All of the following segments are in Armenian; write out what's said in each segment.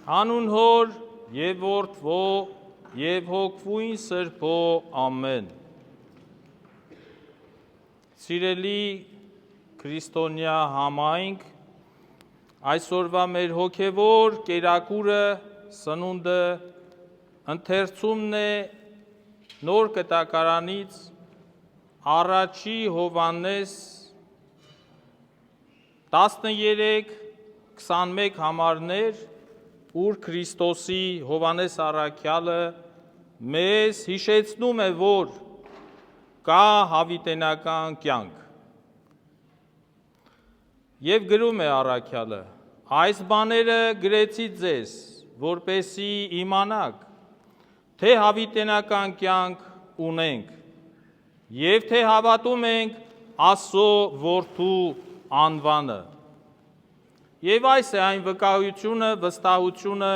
Հանուն Հոր և Որդվո և Հոգվույն Սրբո ամեն։ Սիրելի քրիստոնյա համայնք, այսօրվա մեր հոգևոր կերակուրը, սնունդը, ընթերցումն է Նոր Կտակարանից Առաջի Հովհաննես 13-21 համարներ, ուր Քրիստոսի Հովհաննես առաքյալը մեզ հիշեցնում է, որ կա հավիտենական կյանք։ Եվ գրում է առաքյալը. այս բաները գրեցի ձեզ, որպեսզի իմանաք, թե հավիտենական կյանք ունենք, և թե հավատում ենք Աստծո Որդու անվանը։ Եվ այս է այն վկայությունը, վստահությունը,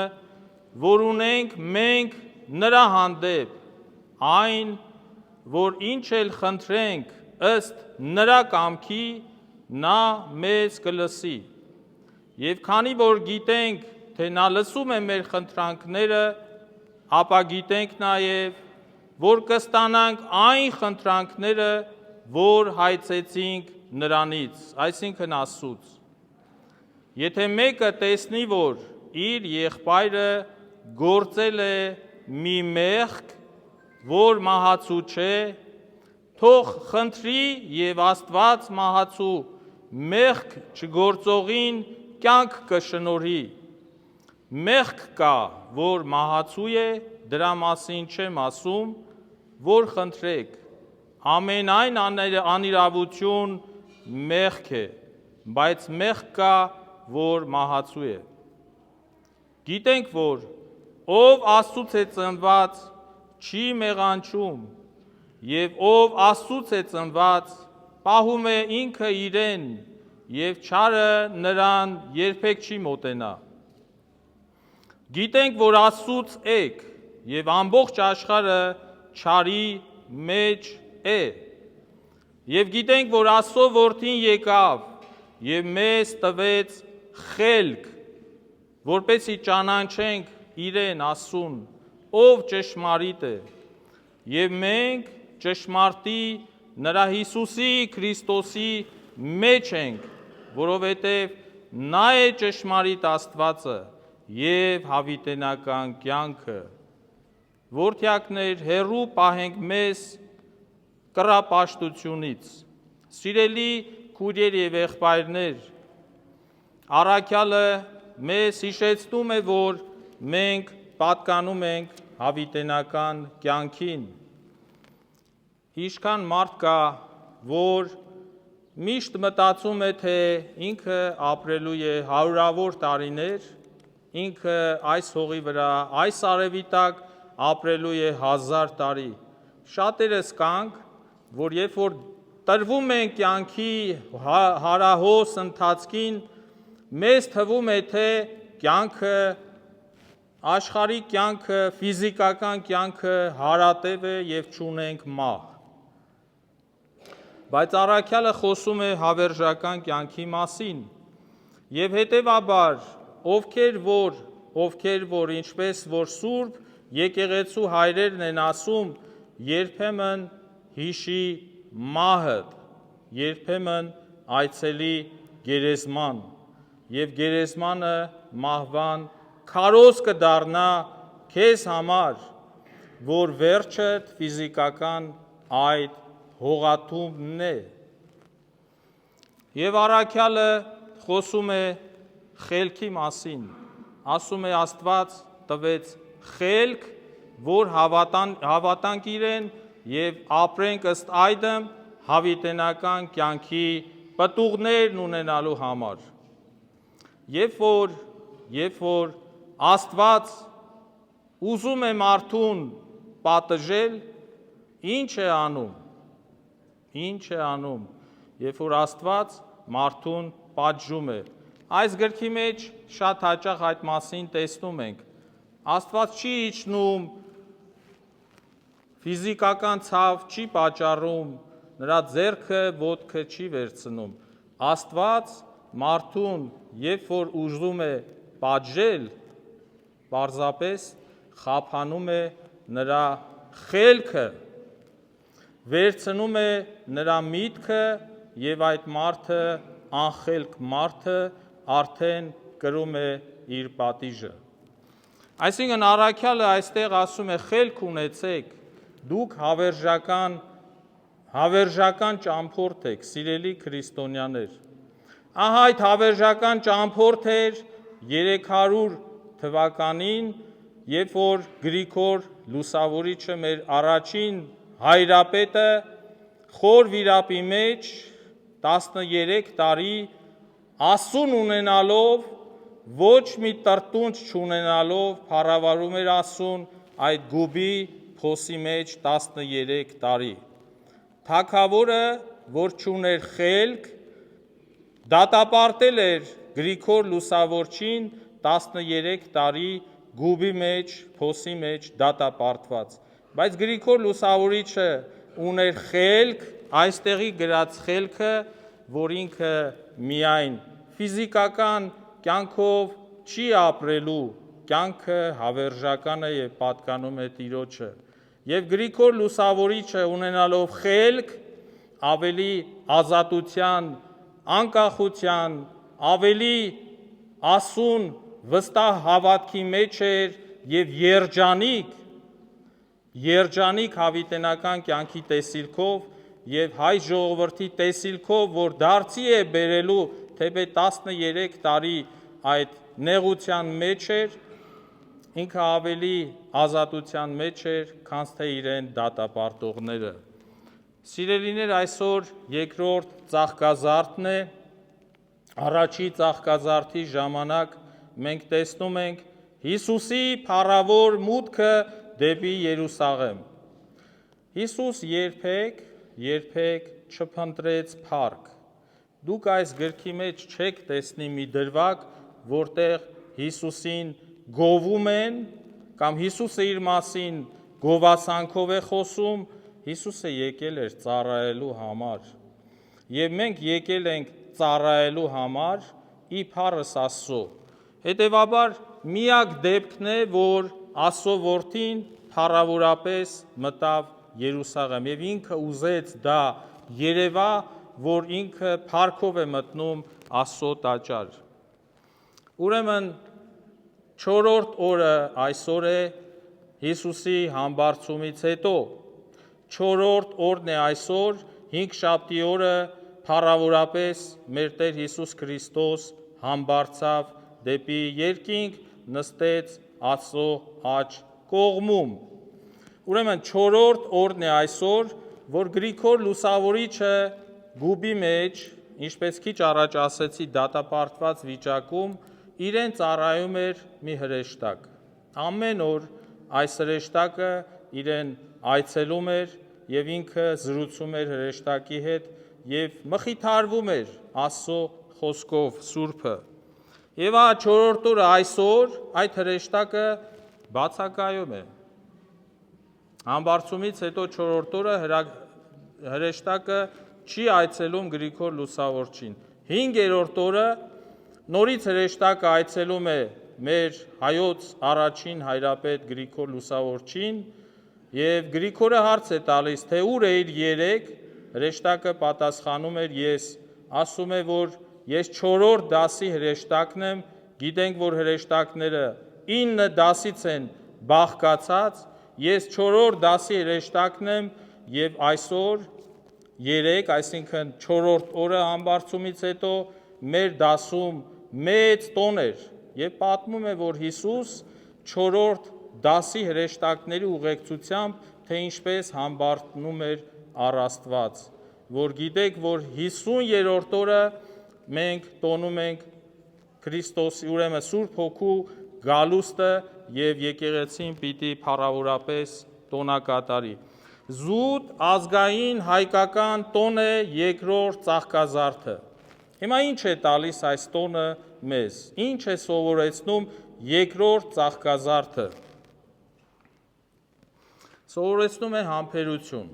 որ ունենք մենք նրա հանդեպ, այն, որ ինչ էլ խնդրենք ըստ նրա կամքի, նա մեզ կլսի։ Եվ քանի որ գիտենք, թե նա լսում է մեր խնդրանքները, ապա գիտենք նաև, որ կստանանք այն խնդրանքները, որ հայցեցինք նրանից, այսինքն Աստծուց։ Եթե մեկը տեսնի, որ իր եղբայրը գործել է մի մեղք, որ մահացու չէ, թող խնդրի և Աստված մահացու մեղք չգործողին կյանք կշնորհի։ Մեղք կա, որ մահացու է, դրա մասին չեմ ասում, որ խնդրեք, ամենայն անիրավություն մեղք է, բայց մեղք կա, որ մահացու է։ Գիտենք, որ ով Աստծուց է ծնված, չի մեղանչում, և ով Աստծուց է ծնված, պահում է ինքը իրեն, և չարը նրան երբեք չի մոտենա։ Գիտենք, որ Աստծուց եք, և ամբողջ աշխարհը չարի մեջ է։ Եվ գիտենք, որ Աստծո Որդին եկավ և մեզ տվեց խելք, որպեսզի ճանաչենք իրեն Աստծուն, ով ճշմարիտ է, և մենք ճշմարտի նրա Հիսուսի Քրիստոսի մեջ ենք, որովհետև նա է ճշմարիտ Աստվածը և հավիտենական կյանքը։ Որդյակներ, հեռու պահենք մեզ կռապաշտությունից։ Սիրելի քույրեր և եղբայրներ, առաքյալը մեզ հիշեցնում է, որ մենք պատկանում ենք հավիտենական կյանքին։ Ինչքան մարդ կա, որ միշտ մտածում է, թե ինքը ապրելու է հարյուրավոր տարիներ, ինքը այս հողի վրա, այս արևի տակ ապրելու է 1000 տարի։ Շատերս կանք, որ երբ որ տրվում են կյանքի հարահոս ընթացքին, մեզ թվում է, թե կյանքը, աշխարհիկ կյանքը, ֆիզիկական կյանքը հարատև է և չունենք մահ։ Բայց առաքյալը խոսում է հավերժական կյանքի մասին, և հետևաբար, ովքեր որ ինչպես որ Սուրբ եկեղեցու հայրերն են ասում, երբեմն հիշի մահդ, երբեմն այցելի գերեզման, և գերեզմանը մահվան քարոզ կդառնա քեզ համար, որ վերջդ ֆիզիկական այդ հողաթուղթն է։ Եվ առաքյալը խոսում է խելքի մասին, ասում է Աստված տվեց խելք, որ հավատանք իրեն և ապրենք ըստ այդմ հավիտենական կյանքի պտուղներն ունենալու համար։ Երբ որ Աստված ուզում է մարդուն պատժել, ինչ է անում, երբ որ Աստված մարդուն պատժում է։ Այս գրքի մեջ շատ հաճախ այդ մասին տեսնում ենք։ Աստված չի իջնում, ֆիզիկական ցավ չի պատճառում, նրա ձեռքը ոտքը չի վերցնում։ Աստված մարդուն, երբ որ ուզում է պատժել, պարզապես խափանում է նրա խելքը, վերցնում է նրա միտքը և այդ մարդը, անխելք մարդը, արդեն կրում է իր պատիժը։ Այսինքն առաքյալը այստեղ ասում է խելք ունեցեք, դուք հավերժական ճամփորդ եք, սիրելի քրիստոնյաներ։ Ահա այդ հավերժական ճամփորդ էր 300 թվականին, երբ որ Գրիգոր Լուսավորիչը, մեր առաջին հայրապետը, խոր վիրապի մեջ 13 տարի Աստծուն ունենալով, ոչ մի տրտունջ չունենալով, փառավարում էր Աստծուն այդ գուբի փոսի մեջ 13 տարի։ Թագավորը, որ չուներ խելք, դատապարտել էր Գրիգոր Լուսավորչին 13 տարի գուբի մեջ, փոսի մեջ դատապարտված։ Բայց Գրիգոր Լուսավորիչը ուներ խելք, այստեղի գրած խելքը, որ ինքը միայն ֆիզիկական կյանքով չի ապրելու, կյանքը հավերժական է և պատկանում է Տիրոջը։ Եվ Գրիգոր Լուսավորիչը ունենալով խելք, ավելի ազատության, անկախության, ավելի Աստծուն վստահ հավատքի մեջ էր և երջանիկ հավիտենական կյանքի տեսիլքով և հայ ժողովրդի տեսիլքով, որ դարձի է բերելու թեպետ 13 տարի այդ նեղության մեջ էր, ինքը ավելի ազատության մեջ էր, քան թե իրեն դատապարտողները։ Սիրելիներ, այսօր երկրորդ ծաղկազարդն է, առաջի ծաղկազարդի ժամանակ մենք տեսնում ենք Հիսուսի փառավոր մուտքը դեպի Երուսաղեմ։ Հիսուս երբեք չփնտրեց փառք։ Դուք այս գրքի մեջ չեք տեսնի մի դրվագ, որտեղ Հիսուսին գովում են, կամ Հիսուսը իր մասին գովասանքով է խոսում, Հիսուսը եկել էր ծառայելու համար։ Եվ մենք եկել ենք ծառայելու համար ի փառս Աստծո։ Հետևաբար միակ դեպքն է, որ Աստծո որդին փառավորապես մտավ Երուսաղեմ և ինքը ուզեց դա երևա, որ ինքը փառքով է մտնում Աստծո տաճար։ Ուրեմն 4-րդ օրը այսօր է Հիսուսի համբարձումից հետո, 4-րդ օրն է այսօր, հինգշաբթի օրը փառավորապես մեր Տեր Հիսուս Քրիստոս համբարձավ դեպի երկինք, նստեց Աստծո աջ կողմում։ Ուրեմն 4-րդ օրն է այսօր, որ Գրիգոր Լուսավորիչը գուբի մեջ, ինչպես քիչ առաջ ասեցի, դատապարտված վիճակում, իրեն ծառայում էր մի հրեշտակ։ Ամեն օր այս հրեշտակը իրեն այցելում էր և ինքը զրուցում էր հրեշտակի հետ և մխիթարվում էր Աստծո խոսքով Սուրբը։ Եվ ահա 4-րդ օրը այսօր այդ հրեշտակը բացակայում է։ Համբարձումից հետո 4-րդ օրը հրեշտակը չի այցելում Գրիգոր Լուսավորչին։ 5-րդ օրը նորից հրեշտակը այցելում է մեր հայոց առաջին հայրապետ Գրիգոր Լուսավորչին և Գրիգորը հարց է տալիս, թե ուր էիր երեկ, հրեշտակը պատասխանում էր, ես, ասում է, որ ես 4-րդ դասի հրեշտակն եմ, գիտենք, որ հրեշտակները 9 դասից են բաղկացած, ես 4-րդ դասի հրեշտակն եմ և այսօր երեկ, այսինքն 4-րդ օրը համբարձումից հետո մեր դասում մեծ տոն էր և պատմում է, որ Հիսուս 4-րդ դասի հրեշտակների ուղեկցությամբ, թե ինչպես համբարձնում էր առ Աստված, որ գիտեք, որ 50-րդ օրը մենք տոնում ենք Քրիստոսի, ուրեմն Սուրբ Հոգու գալուստը և եկեղեցին պիտի փառավորապես տոնակատարի։ Զուտ ազգային հայկական տոն է երկրորդ ծաղկազարդը։ Հիմա ինչ է տալիս այս տոնը մեզ, ինչ է սովորեցնում երկրորդ ծաղկազարդը։ Սովորեցնում է համբերություն,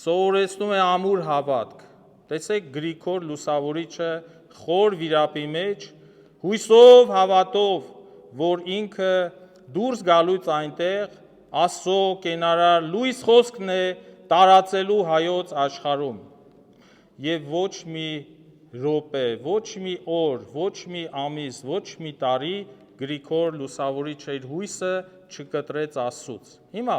սովորեցնում է ամուր հավատք։ Տեսեք Գրիգոր Լուսավորիչը խոր վիրապի մեջ, հույսով, հավատով, որ ինքը դուրս գալուց այնտեղ Աստծո կենարար լույս խոսքն է տարածելու հայոց աշխարհում։ Եվ ոչ մի րոպե, ոչ մի օր, ոչ մի ամիս, ոչ մի տարի Գրիգոր Լուսավորիչ իր հույսը չկտրեց Աստծուց։ Հիմա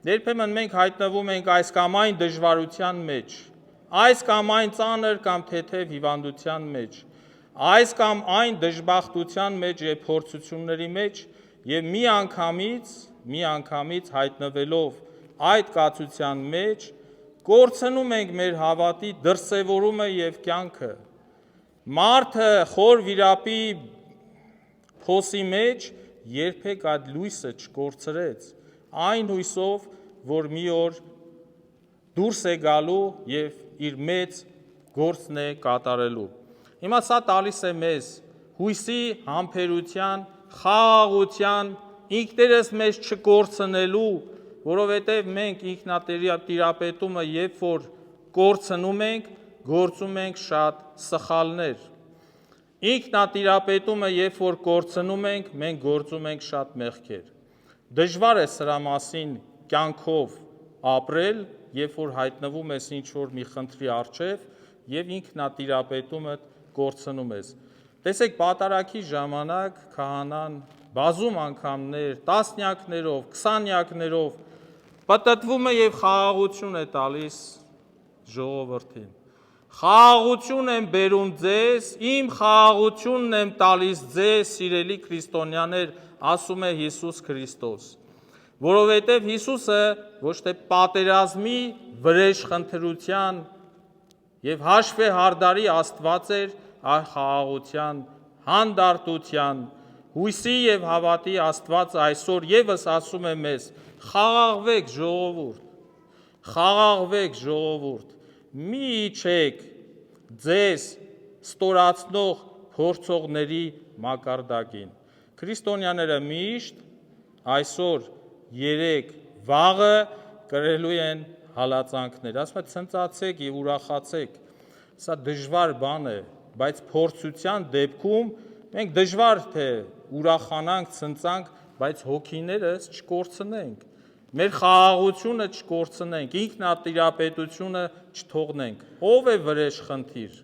երբեմն մենք հայտնվում ենք այս կամ այն դժվարության մեջ, այս կամ այն ծանր կամ թեթև հիվանդության մեջ, այս կամ այն դժբախտության մեջ եւ փորձությունների մեջ եւ մի անգամից հայտնվելով այդ կացության մեջ կորցնում ենք մեր հավատի դրսևորումը եւ կյանքը։ Մարդը խոր վիրապի փոսի մեջ երբեք այդ լույսը չկորցրեց, այն հույսով, որ մի օր դուրս է գալու եւ իր մեծ գործն է կատարելու։ Հիմա սա տալիս է մեզ հույսի, համբերության, խաղաղության, ինքներս մեզ չկորցնելու, որովհետև մենք ինքնատիրապետումը երբ որ կորցնում ենք, գործում ենք շատ սխալներ։ Ինքնատիրապետումը երբ որ կորցնում ենք, մենք գործում ենք շատ մեղքեր։ Դժվար է սրա մասին կյանքով ապրել, երբ որ հայտնվում ես ինչ-որ մի խնդրի առջև եւ ինքնատիրապետումը կորցնում ես։ Տեսեք, պատարագի ժամանակ քահանան բազում անգամներ, տասնյակներով, քսանյակներով պտտվում է եւ խաղաղություն է տալիս ժողովրդին։ Խաղաղություն եմ բերում ձեզ, իմ խաղաղությունն եմ տալիս ձեզ, սիրելի քրիստոնյաներ, ասում է Հիսուս Քրիստոս։ Որովհետև Հիսուսը ոչ թե պատերազմի, վրեժխնդրության եւ հաշվեհարդարի Աստված էր, այլ խաղաղության, հանդարտության, հույսի եւ հավատի Աստված այսօր եւս ասում է մեզ. խաղաղվեք ժողովուրդ, մի իջեք ձեզ ստորացնող փորձողների մակարդակին։ Քրիստոնյաները միշտ այսօր, երեք, վաղը կրելու են հալածանքներ, ասում է ցնծացեք եւ ուրախացեք։ Սա դժվար բան է, բայց փորձության դեպքում մենք դժվար թե ուրախանանք, ցնծանք, բայց հոգիներս չկորցնենք, մեր խաղաղությունը չկորցնենք, ինքնատիրապետությունը չթողնենք։ Ո՞վ է վրեժխնդիր։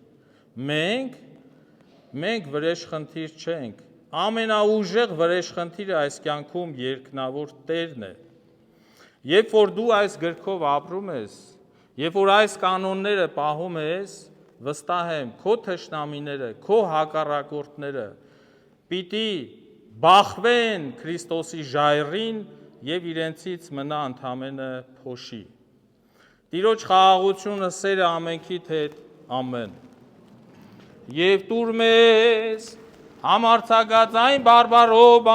Մենք վրեժխնդիր չենք։ Ամենաուժեղ վրեժխնդիրը այս կյանքում երկնավոր Տերն է։ Երբ որ դու այս գրքով ապրում ես, երբ որ այս կանոնները պահում ես, վստահ եմ, քո թշնամիները, քո հակառակորդները պիտի բախվեն Քրիստոսի ժայռին եւ իրենցից մնա ընդամենը փոշի։ Տիրոջ խաղաղությունը, սերը ամենքիդ հետ, ամեն։ Եվ տուր մեզ համարձակած այն բարբարով